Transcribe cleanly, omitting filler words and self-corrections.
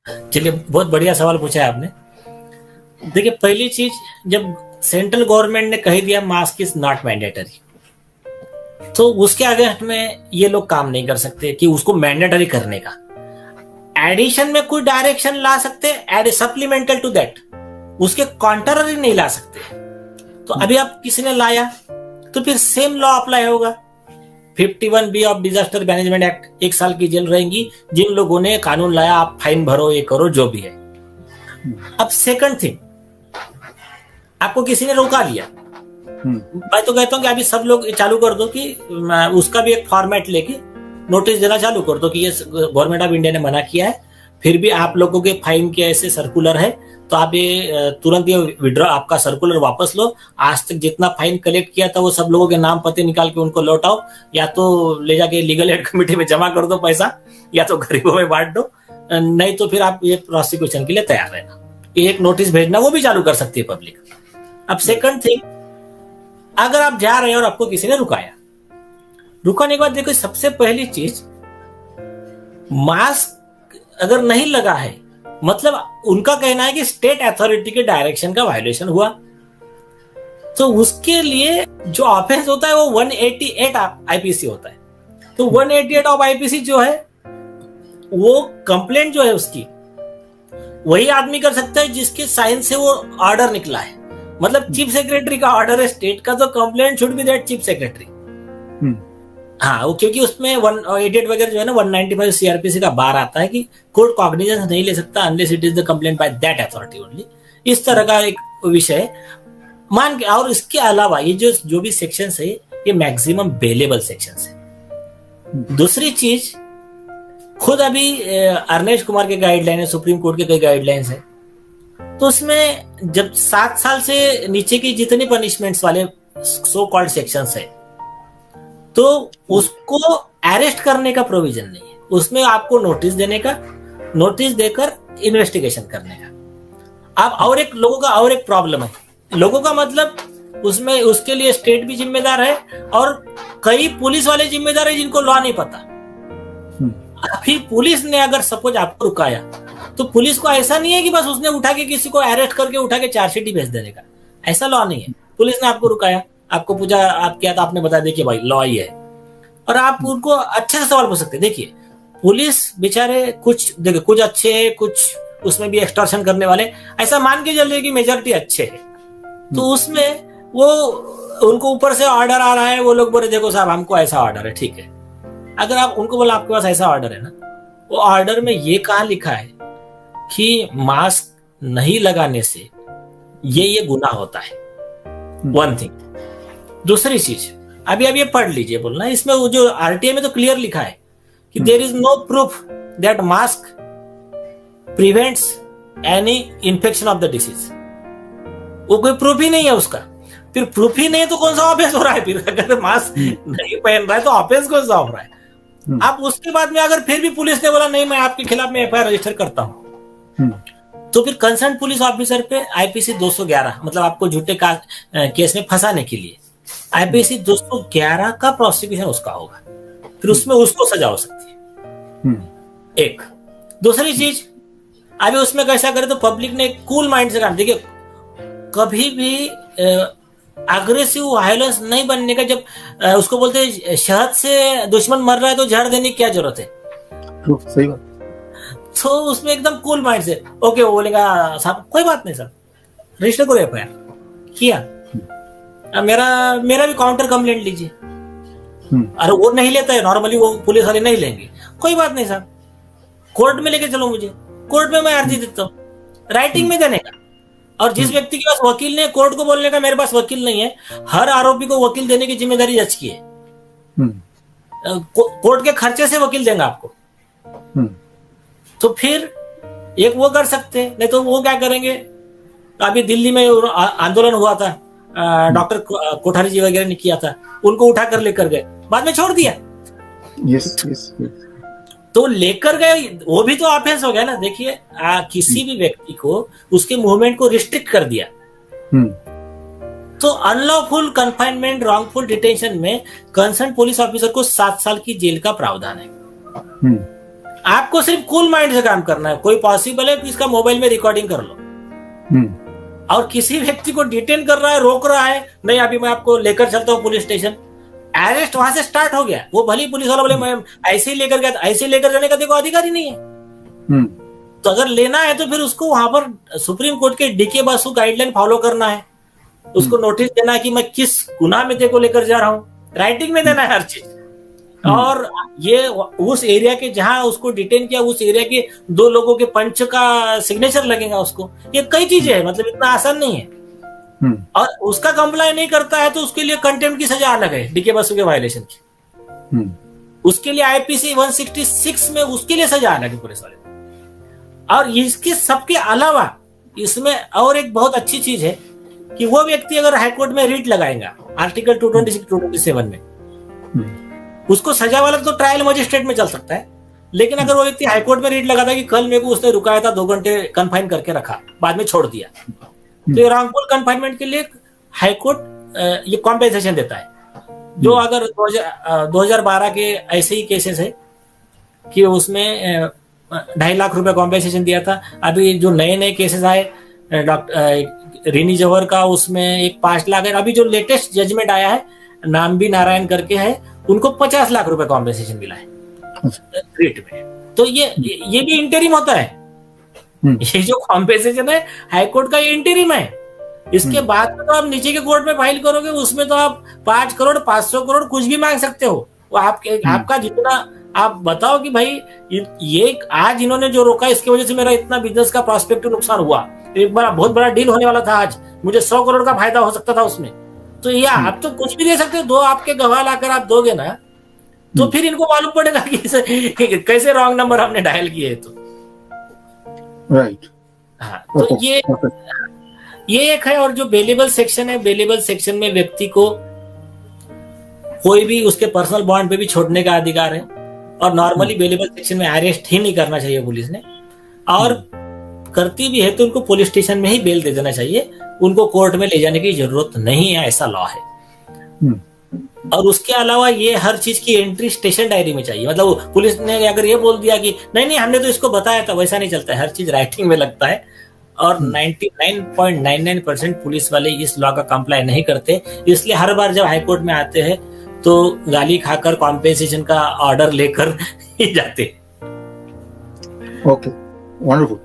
चलिए, बहुत बढ़िया सवाल पूछा है आपने। देखिए, पहली चीज, जब सेंट्रल गवर्नमेंट ने कह दिया मास्क इज नॉट मैंडेटरी, तो उसके अगेंस्ट में ये लोग काम नहीं कर सकते कि उसको मैंडेटरी करने का। एडिशन में कोई डायरेक्शन ला सकते, एड सप्लीमेंटल टू दैट, उसके कॉन्ट्ररी नहीं ला सकते। तो अभी आप किसी ने लाया तो फिर सेम लॉ अप्लाई होगा। 51B of disaster management act, 1 साल की जेल रहेंगी जिन लोगों ने कानून लाया, आप फाइन भरो, ये करो, जो भी है। अब सेकंड थिंग, आपको किसी ने रोका लिया, मैं तो कहता हूं कि अभी सब लोग चालू कर दो कि उसका भी एक फॉर्मेट लेके नोटिस देना चालू कर दो कि ये गवर्नमेंट ऑफ इंडिया ने मना किया है, फिर भी आप लोगों के फाइन के ऐसे सर्कुलर है, तो आप ये तुरंत ये विड्रॉ, आपका सर्कुलर वापस लो। आज तक जितना फाइन कलेक्ट किया था वो सब लोगों के नाम पते निकाल के उनको लौटाओ, या तो ले जाके लीगल एड कमेटी में जमा कर दो पैसा, या तो गरीबों में बांट दो, नहीं तो फिर आप ये प्रोसिक्यूशन के लिए तैयार रहना। एक नोटिस भेजना, वो भी चालू कर सकती है पब्लिक। अब सेकंड थिंग, अगर आप जा रहे हैं और आपको किसी ने रुकाया, रुकाने के बाद देखो, सबसे पहली चीज, मास्क अगर नहीं लगा है, मतलब उनका कहना है कि स्टेट अथॉरिटी के डायरेक्शन का वायलेशन हुआ, तो उसके लिए जो ऑफेंस होता है वो 188 आईपीसी होता है। तो 188 ऑफ आईपीसी जो है, वो कंप्लेंट जो है उसकी, वही आदमी कर सकता है जिसके साइन से वो ऑर्डर निकला है। मतलब चीफ सेक्रेटरी का ऑर्डर है स्टेट का, तो complaint should be that chief secretary. हाँ, वो क्योंकि उसमें 188 वगैरह जो है ना, 195 सीआरपीसी का बार आता है कि कोर्ट कॉग्निजेंस नहीं ले सकता unless it is the complaint by that authority only. इस तरह का एक विषय मान के, और इसके अलावा ये जो भी सेक्शंस है, ये मैक्सिमम बेलेबल सेक्शंस है। दूसरी चीज, खुद अभी अरनेश कुमार के गाइडलाइन है, सुप्रीम कोर्ट के कई गाइडलाइंस है, तो उसमें जब 7 साल से नीचे की जितनी पनिशमेंट्स वाले सो कॉल्ड सेक्शंस है, तो उसको अरेस्ट करने का प्रोविजन नहीं है। उसमें आपको नोटिस देने का, नोटिस देकर इन्वेस्टिगेशन करने का। अब और एक लोगों का और एक प्रॉब्लम है, लोगों का मतलब उसमें उसके लिए स्टेट भी जिम्मेदार है और कई पुलिस वाले जिम्मेदार है जिनको लॉ नहीं पता। अभी पुलिस ने अगर सपोज आपको रुकाया, तो पुलिस को ऐसा नहीं है कि बस उसने उठा के किसी को अरेस्ट करके उठा के चार्जशीट ही भेज देने का, ऐसा लॉ नहीं है। पुलिस ने आपको रुकाया, आपको पूछा आप क्या था, आपने बता दिया कि भाई लॉ ही है, और आप उनको अच्छे से सवाल पूछ सकते हैं। देखिए, पुलिस बेचारे कुछ देखिए, कुछ अच्छे हैं, कुछ उसमें भी एक्सटॉर्शन करने वाले, ऐसा मान के चलिए कि मेजॉरिटी अच्छे है, तो उसमें वो उनको ऊपर से ऑर्डर आ रहा है, वो लोग बोले देखो साहब हमको ऐसा ऑर्डर है, ठीक है। अगर आप उनको बोला आपके पास ऐसा ऑर्डर है ना, वो ऑर्डर में ये कहाँ लिखा है कि मास्क नहीं लगाने से ये गुनाह होता है, वन थिंग। दूसरी चीज, अभी ये पढ़ लीजिए बोलना, इसमें वो जो आरटीआई में तो क्लियर लिखा है कि there is no proof that mask prevents any infection of the disease. वो कोई प्रूफ ही नहीं है उसका। फिर प्रूफ ही नहीं है तो कौन सा ऑफेंस हो रहा है? फिर अगर मास्क नहीं पहन रहा है तो ऑफेंस कौन सा हो रहा है? अब उसके बाद में अगर फिर भी पुलिस ने बोला नहीं मैं आपके खिलाफ में एफआईआर रजिस्टर करता हूं, तो फिर कंसर्न पुलिस ऑफिसर पे आईपीसी 211, मतलब आपको झूठे केस में फंसाने के लिए आईपीसी 211 का प्रोसिक्यूशन उसका होगा, फिर उसमें उसको सजा हो सकती है। एक दूसरी चीज, अभी उसमें कैसा करे तो पब्लिक ने कूल माइंड से काम, देखिए कभी भी अग्रेसिव वायलेंस नहीं बनने का। जब उसको बोलते हैं शहद से दुश्मन मर रहा है तो झाड़ देने की क्या जरूरत है? सही बात। तो उसमें एकदम कूल माइंड से ओके, वो बोलेगा साहब कोई बात नहीं सर, रजिस्टर करो एफआईआर किया, मेरा भी काउंटर कंप्लेंट लीजिए। अरे वो नहीं लेता है नॉर्मली, वो पुलिस वाले नहीं लेंगे, कोई बात नहीं साहब, कोर्ट में लेके चलो मुझे, कोर्ट में मैं अर्जी देता हूँ राइटिंग में देने का। और जिस व्यक्ति के पास वकील नहीं है, कोर्ट को बोलने का मेरे पास वकील नहीं है, हर आरोपी को वकील देने की जिम्मेदारी जज की है। कोर्ट के खर्चे से वकील देंगे आपको। तो फिर एक वो कर सकते हैं, नहीं तो वो क्या करेंगे, अभी दिल्ली में आंदोलन हुआ था, डॉक्टर कोठारी जी वगैरह ने किया था, उनको उठा कर लेकर गए, बाद में छोड़ दिया। यस। तो लेकर गए, वो भी तो ऑफेंस हो गया ना। देखिए किसी भी व्यक्ति को उसके मूवमेंट को रिस्ट्रिक्ट कर दिया, तो अनलॉफुल कन्फाइनमेंट, रॉन्गफुल डिटेंशन में कंसर्न पुलिस ऑफिसर को 7 साल की जेल का प्रावधान है। आपको सिर्फ कूल माइंड से काम करना है। कोई पॉसिबल है कि इसका मोबाइल में रिकॉर्डिंग कर लो, और किसी व्यक्ति को डिटेन कर रहा है, रोक रहा है, नहीं अभी मैं आपको लेकर चलता हूँ पुलिस स्टेशन, अरेस्ट वहां से स्टार्ट हो गया। वो भली पुलिस वाला बोले मैं ऐसे ही लेकर गया, ऐसे लेकर जाने का देखो अधिकार ही नहीं है। तो अगर लेना है तो फिर उसको वहां पर सुप्रीम कोर्ट के डीके बासु गाइडलाइन फॉलो करना है, उसको नोटिस देना है कि मैं किस गुनाह में तेरे को लेकर जा रहा हूं, राइटिंग में देना है हर चीज। और ये उस एरिया के जहां उसको डिटेन किया, उस एरिया के 2 लोगों के पंच का सिग्नेचर लगेगा उसको। ये कई चीजें हैं, मतलब इतना आसान नहीं है। और उसका कंप्लाई नहीं करता है तो उसके लिए कंटेम्प्ट की सजा अलग है, डीके बासु के वायलेशन की। उसके लिए आईपीसी 166 में उसके लिए सजा अलग है पुलिस वाले। और इसके सबके अलावा इसमें और एक बहुत अच्छी चीज है कि वो व्यक्ति अगर हाईकोर्ट में रीट लगाएगा आर्टिकल 226 227 में, उसको सजा वाला तो ट्रायल मजिस्ट्रेट में चल सकता है। लेकिन अगर वो व्यक्ति हाईकोर्ट में रीट लगाता है कि कल मेरे को उसने रुकाया था, 2 घंटे कन्फाइन करके रखा, बाद में छोड़ दिया, तो ये रॉन्गफुल कन्फाइनमेंट के लिए हाईकोर्ट ये कॉम्पेंसेशन देता है। जो अगर 2012 के ऐसे ही केसेस है कि उसमें 2.5 लाख रुपए कॉम्पेंसेशन दिया था। अभी जो नए केसेस आए डॉक्टर रीनी जौहर का, उसमें एक 5 लाख है। अभी जो लेटेस्ट जजमेंट आया है नाम भी नारायण करके है, उनको 50 लाख रुपए कॉम्पेंसेशन मिला है रेट में। तो ये भी इंटरिम होता है। ये जो कॉम्पेंसेशन है हाईकोर्ट का, ये इंटरिम है। इसके बाद में तो आप नीचे के कोर्ट में फाइल करोगे, उसमें तो आप 5 करोड़ 500 करोड़ कुछ भी मांग सकते हो। वो आपका जितना आप बताओ कि भाई ये आज इन्होंने जो रोका इसकी वजह से मेरा इतना बिजनेस का प्रॉस्पेक्टिव नुकसान हुआ, एक बड़ा बहुत बड़ा डील होने वाला था, आज मुझे 100 करोड़ का फायदा हो सकता था उसमें। तो ये आप तो कुछ भी दे सकते हो। 2 आपके गवाह लाकर आप दोगे ना, तो फिर इनको मालूम पड़ेगा कि कैसे रॉन्ग नंबर हमने डायल किए। तो राइट, हाँ, तो ये एक है। और जो बेलेबल सेक्शन है, बेलेबल सेक्शन में व्यक्ति को कोई भी उसके पर्सनल बॉन्ड पे भी छोड़ने का अधिकार है। और नॉर्मली बेलेबल सेक्शन में अरेस्ट ही नहीं करना चाहिए पुलिस ने, और करती भी है तो उनको पुलिस स्टेशन में ही बेल दे देना चाहिए, उनको कोर्ट में ले जाने की जरूरत नहीं है, ऐसा लॉ है। और उसके अलावा ये हर चीज की एंट्री स्टेशन डायरी में चाहिए। मतलब पुलिस ने अगर ये बोल दिया कि नहीं हमने तो इसको बताया था, वैसा नहीं चलता है, हर चीज राइटिंग में लगता है। और 99.99% पुलिस वाले इस लॉ का कंप्लाई नहीं करते, इसलिए हर बार जब हाईकोर्ट में आते हैं तो गाली खाकर कॉम्पेंसेशन का ऑर्डर लेकर ही जाते। Okay, wonderful.